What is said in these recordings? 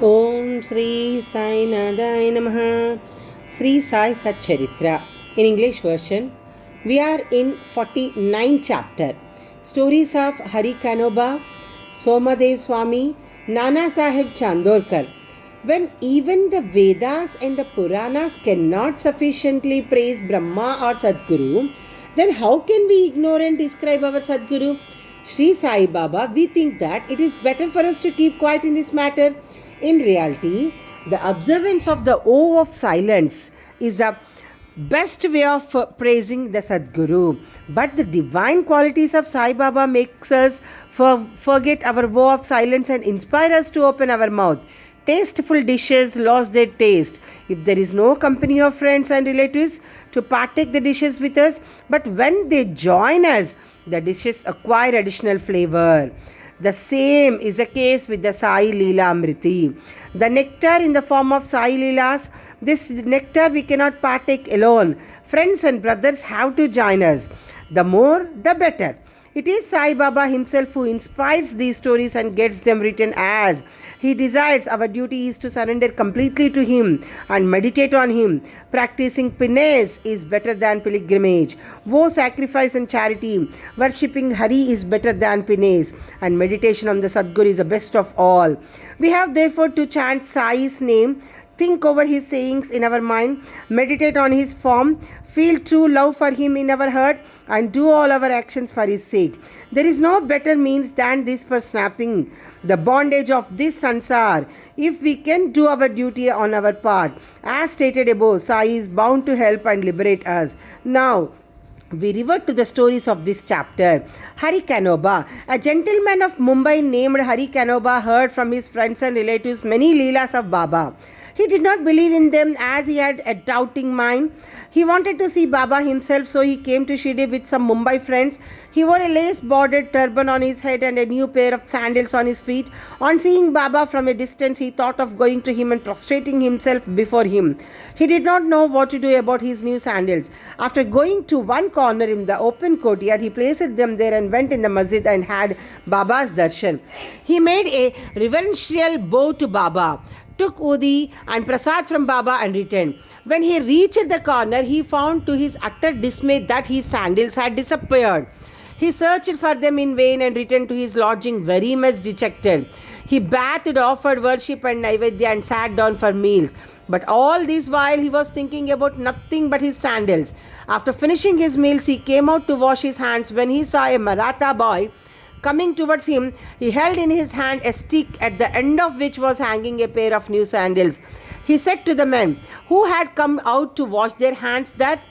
Om Sri Sai Nadaya Namaha. Sri Sai Satcharitra. In English version, we are in 49th chapter. Stories of Hari Kanoba, Somadev Swami, Nana Sahib Chandorkar. When even the Vedas and the Puranas cannot sufficiently praise Brahma or Sadguru, then how can we ignore and describe our Sadguru? Sri Sai Baba, we think that it is better for us to keep quiet in this matter. In reality, the observance of the O of silence is a best way of praising the Sadguru. But the divine qualities of Sai Baba makes us forget our woe of silence and inspire us to open our mouth. Tasteful dishes lost their taste if there is no company of friends and relatives to partake the dishes with us, but when they join us, the dishes acquire additional flavor. The same is the case with the Sai Leela Amriti. The nectar in the form of Sai Leelas, this nectar we cannot partake alone. Friends and brothers have to join us. The more, the better. It is Sai Baba himself who inspires these stories and gets them written as he desires. Our duty is to surrender completely to him and meditate on him. Practicing penance is better than pilgrimage. Woe, sacrifice and charity. Worshipping Hari is better than penance. And meditation on the Sadguru is the best of all. We have therefore to chant Sai's name, think over his sayings in our mind, meditate on his form, feel true love for him in our heart, and do all our actions for his sake. There is no better means than this for snapping the bondage of this sansar. If we can do our duty on our part, as stated above, Sai is bound to help and liberate us. Now, we revert to the stories of this chapter. Hari Kanoba. A gentleman of Mumbai named Hari Kanoba heard from his friends and relatives many Leelas of Baba. He did not believe in them as he had a doubting mind. He wanted to see Baba himself, so he came to Shirdi with some Mumbai friends. He wore a lace-bordered turban on his head and a new pair of sandals on his feet. On seeing Baba from a distance, he thought of going to him and prostrating himself before him. He did not know what to do about his new sandals. After going to one corner in the open courtyard, he placed them there and went in the masjid and had Baba's darshan. He made a reverential bow to Baba, took Udi and Prasad from Baba and returned. When he reached the corner, he found to his utter dismay that his sandals had disappeared. He searched for them in vain and returned to his lodging very much dejected. He bathed, offered worship and Naivedya and sat down for meals. But all this while he was thinking about nothing but his sandals. After finishing his meals, he came out to wash his hands when he saw a Maratha boy coming towards him. He held in his hand a stick at the end of which was hanging a pair of new sandals. He said to the men who had come out to wash their hands that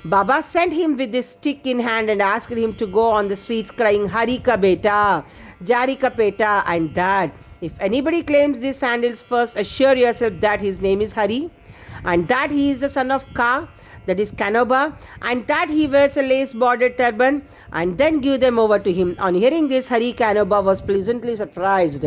Baba sent him with this stick in hand and asked him to go on the streets crying Hari ka beta, Jari ka peta, and that if anybody claims these sandals, first assure yourself that his name is Hari and that he is the son of Ka, that is Kanoba, and that he wears a lace-bordered turban, and then give them over to him. On hearing this, Hari Kanoba was pleasantly surprised.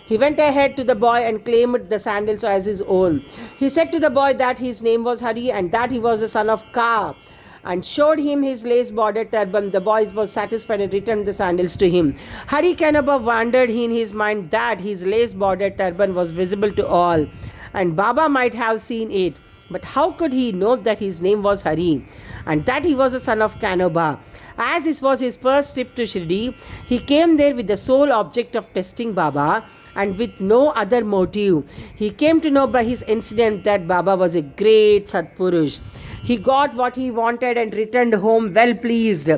He went ahead to the boy and claimed the sandals as his own. He said to the boy that his name was Hari and that he was the son of Ka, and showed him his lace-bordered turban. The boy was satisfied and returned the sandals to him. Hari Kanoba wondered in his mind that his lace-bordered turban was visible to all, and Baba might have seen it. But how could he know that his name was Hari and that he was a son of Kanoba? As this was his first trip to Shirdi, he came there with the sole object of testing Baba and with no other motive. He came to know by his incident that Baba was a great Satpurush. He got what he wanted and returned home well pleased.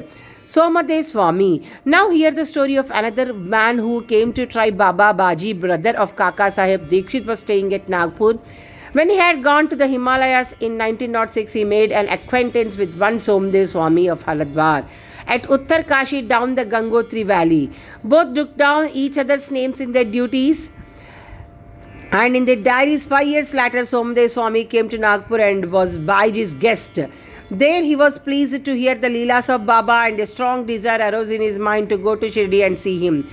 Somadev Swami. Now hear the story of another man who came to try Baba. Baji, brother of Kaka Sahib Dikshit, was staying at Nagpur. When he had gone to the Himalayas in 1906, he made an acquaintance with one Somdev Swami of Haridwar at Uttar Kashi down the Gangotri valley. Both took down each other's names in their duties and in their diaries. 5 years later, Somdev Swami came to Nagpur and was Baiji's guest. There he was pleased to hear the Leelas of Baba and a strong desire arose in his mind to go to Shirdi and see him.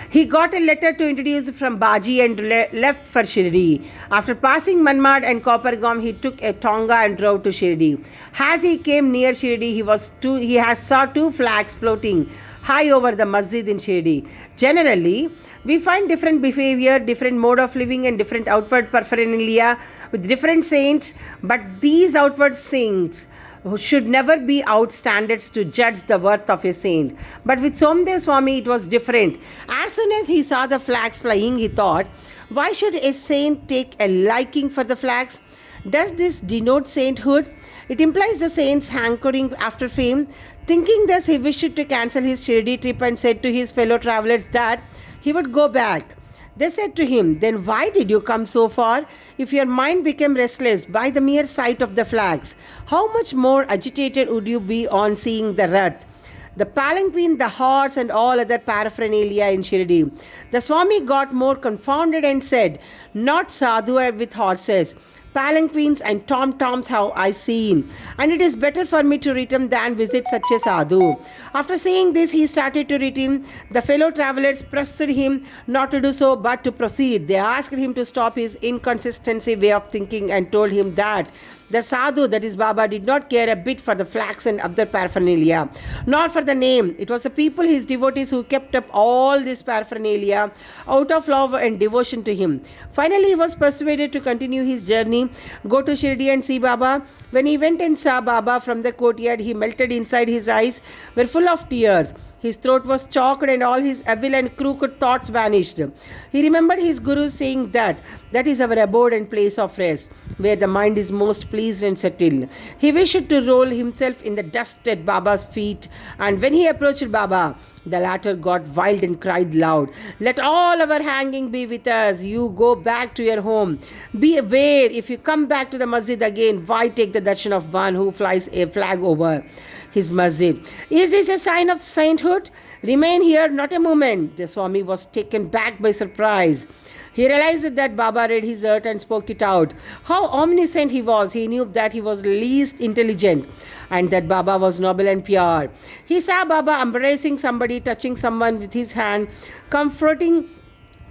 He got a letter to introduce from Baji and left for Shirdi. After passing Manmad and Kopargam, he took a tonga and drove to Shirdi. As he came near Shirdi, he saw two flags floating high over the masjid in Shirdi. Generally, we find different behavior, different mode of living, and different outward paraphernalia with different saints, but these outward saints should never be out standards to judge the worth of a saint. But with Somdev Swami, it was different. As soon as he saw the flags flying, he thought, why should a saint take a liking for the flags? Does this denote sainthood? It implies the saint's hankering after fame. Thinking thus, he wished to cancel his Shirdi trip and said to his fellow travelers that he would go back. They said to him, then why did you come so far? If your mind became restless by the mere sight of the flags, how much more agitated would you be on seeing the Rath, the palanquin, the horse, and all other paraphernalia in Shirdi? The Swami got more confounded and said, not sadhu with horses, palanquins and tom-toms have I seen, and it is better for me to return than visit such a sadhu. After saying this, he started to return. The fellow travelers pressed him not to do so, but to proceed. They asked him to stop his inconsistency way of thinking and told him that the sadhu, that is Baba, did not care a bit for the flags and other paraphernalia, nor for the name. It was the people, his devotees, who kept up all this paraphernalia out of love and devotion to him. Finally, he was persuaded to continue his journey, go to Shirdi and see Baba. When he went and saw Baba from the courtyard, he melted inside. His eyes were full of tears. His throat was choked and all his evil and crooked thoughts vanished. He remembered his Guru saying that is our abode and place of rest, where the mind is most pleased and settled. He wished to roll himself in the dust at Baba's feet, and when he approached Baba, the latter got wild and cried loud, let all our hanging be with us. You go back to your home. Be aware, if you come back to the masjid again, why take the darshan of one who flies a flag over his masjid? Is this a sign of sainthood? Remain here not a moment. The Swami was taken back by surprise. He realized that Baba read his heart and spoke it out. How omniscient he was. He knew that he was least intelligent and that Baba was noble and pure. He saw Baba embracing somebody, touching someone with his hand, comforting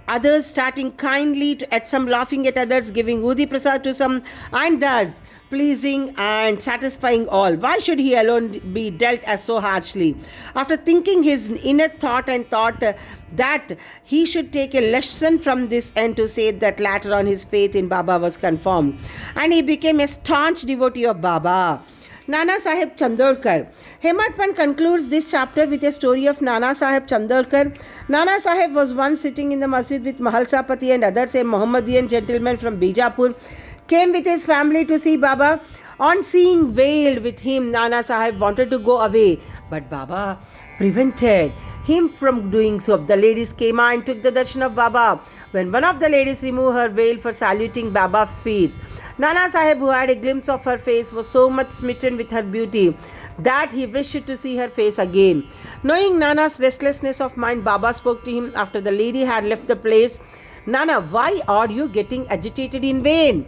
others, starting kindly at some, laughing at others, giving Udi Prasad to some, and thus pleasing and satisfying all. Why should he alone be dealt as so harshly? After thinking his inner thought and thought that he should take a lesson from this and to say that later on his faith in Baba was confirmed and he became a staunch devotee of Baba. Nana Sahib Chandorkar. Hemant Pant concludes this chapter with a story of Nana Sahib Chandorkar. Nana Sahib was once sitting in the masjid with Mahalsapati and others. A Mohammedan gentleman from Bijapur came with his family to see Baba. On seeing veiled with him, Nana Sahib wanted to go away, but Baba prevented him from doing so. The ladies came and took the darshan of Baba. When one of the ladies removed her veil for saluting Baba's feet, Nana Sahib, who had a glimpse of her face, was so much smitten with her beauty that he wished to see her face again. Knowing Nana's restlessness of mind, Baba spoke to him after the lady had left the place. Nana, why are you getting agitated in vain?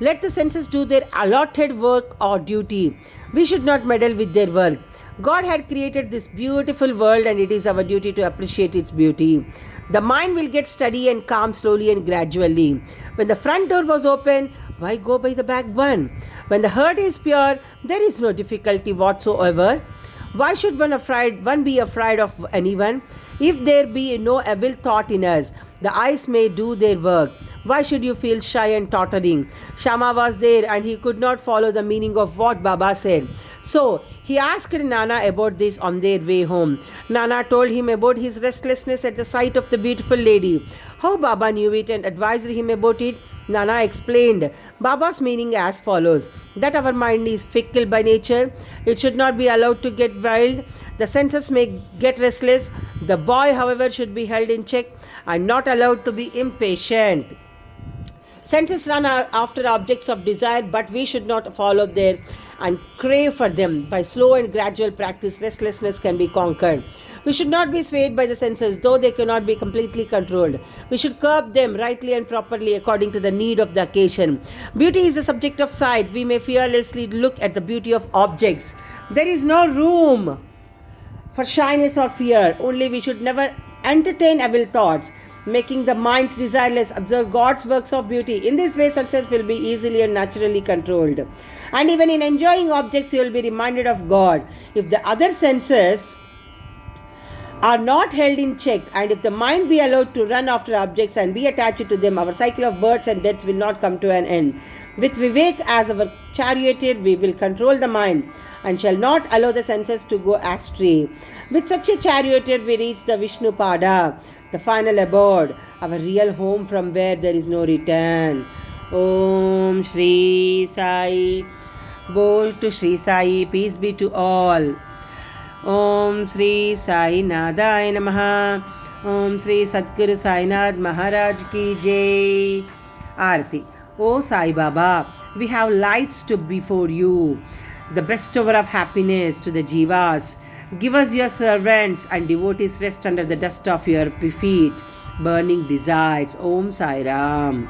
Let the senses do their allotted work or duty. We should not meddle with their work. God had created this beautiful world and it is our duty to appreciate its beauty. The mind will get steady and calm slowly and gradually. When the front door was open, why go by the back one? When the heart is pure, there is no difficulty whatsoever. Why should one be afraid of anyone? If there be no evil thought in us, the eyes may do their work. Why should you feel shy and tottering? Shama was there and he could not follow the meaning of what Baba said. So he asked Nana about this on their way home. Nana told him about his restlessness at the sight of the beautiful lady. How Baba knew it and advised him about it, Nana explained Baba's meaning as follows: that our mind is fickle by nature. It should not be allowed to get wild. The senses may get restless. The boy, however, should be held in check and not allowed to be impatient. Senses run after objects of desire, but we should not follow there and crave for them. By slow and gradual practice, restlessness can be conquered. We should not be swayed by the senses, though they cannot be completely controlled. We should curb them rightly and properly according to the need of the occasion. Beauty is the subject of sight. We may fearlessly look at the beauty of objects. There is no room for shyness or fear. Only we should never entertain evil thoughts, making the minds desireless. Observe God's works of beauty. In this way, success will be easily and naturally controlled. And even in enjoying objects, you will be reminded of God. If the other senses are not held in check, and if the mind be allowed to run after objects and be attached to them, our cycle of births and deaths will not come to an end. With Vivek as our charioteer, we will control the mind and shall not allow the senses to go astray. With such a charioteer, we reach the Vishnu Pada, the final abode, our real home from where there is no return. Om Shri Sai. Bol to Shri Sai, peace be to all. Om Sri Sai Nadaya Namaha. Om Sri Satguru Sainath Maharaj Ki Jai. Aarti. O Sai Baba, we have lights to before you, the bestower of happiness to the jivas. Give us your servants and devotees rest under the dust of your feet. Burning desires. Om Sai Ram.